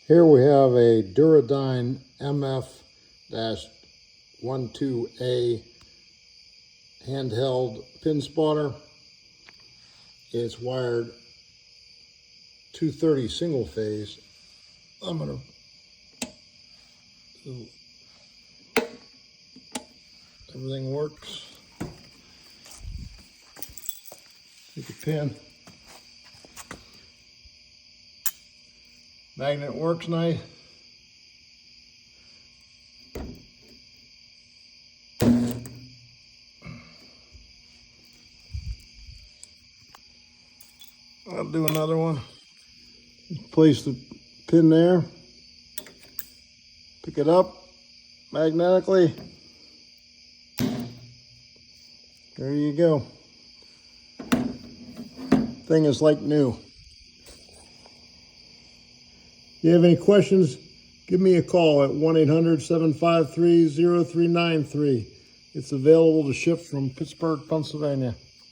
Here we have a DuroDyne MF-12A handheld pin spotter. It's wired 230 single phase. I'm gonna everything works. Take a pin. Magnet works nice. I'll do another one. Place the pin there. Pick it up magnetically. There you go. Thing is like new. If you have any questions, give me a call at 1-800-753-0393. It's available to ship from Pittsburgh, Pennsylvania.